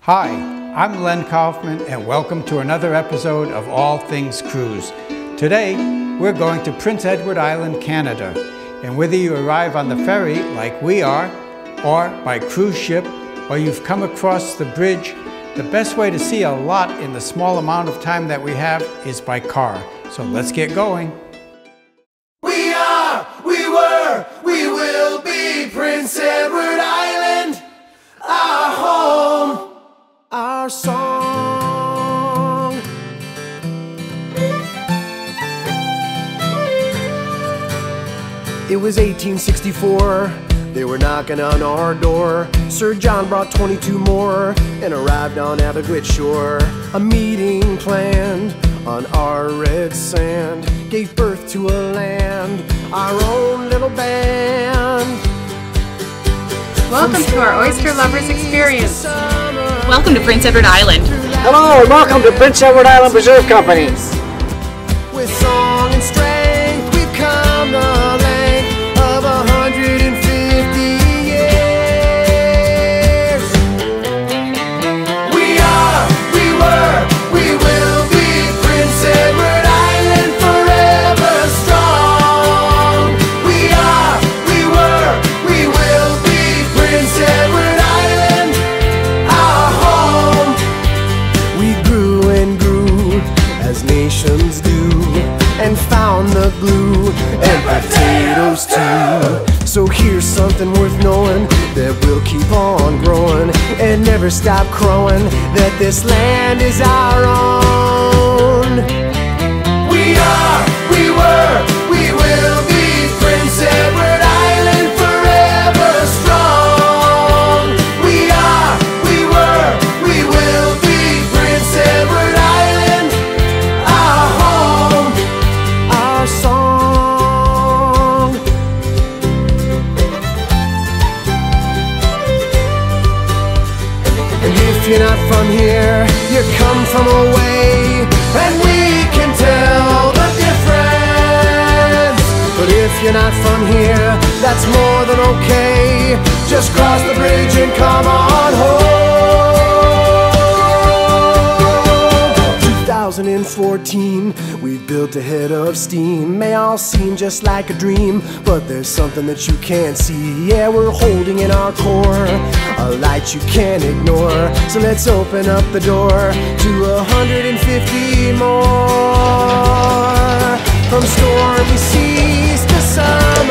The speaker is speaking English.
Hi, I'm Len Kaufman and welcome to another episode of All Things Cruise. Today, we're going to Prince Edward Island, Canada. And whether you arrive on the ferry like we are, or by cruise ship, or you've come across the bridge, the best way to see a lot in the small amount of time that we have is by car. So let's get going. We are, we were, we will be Prince Edward Island, our home, our song. It was 1864, they were knocking on our door. Sir John brought 22 more and arrived on Abergwit shore. A meeting planned on our red sand gave birth to a land, our own little band. Welcome to our Oyster Lovers experience. Welcome to Prince Edward Island. Hello and welcome to Prince Edward Island Preserve Company. With song and strength, we've come the length of 150 years. We are, we were, we will be Prince Edward Island forever strong. We are, we were, we will be Prince Edward Island, our home. We grew and grew as nations do, and found the glue and potatoes too. So here's something worth knowing, that we'll keep on growing and never stop crowing, that this land is our own. We are, we were, we will be Prince Edward Island forever strong. We are, we were, we will be Prince Edward Island, our home, our song. And if you're not from here, you come from away, and we can tell the difference. But if you're not from here, that's more than okay. Just cross the bridge and come on home. 2014, we built a head of steam. May all seem just like a dream, but there's something that you can't see. Yeah, we're holding in our core a light you can't ignore. So let's open up the door to 150 more. From stormy seas to sun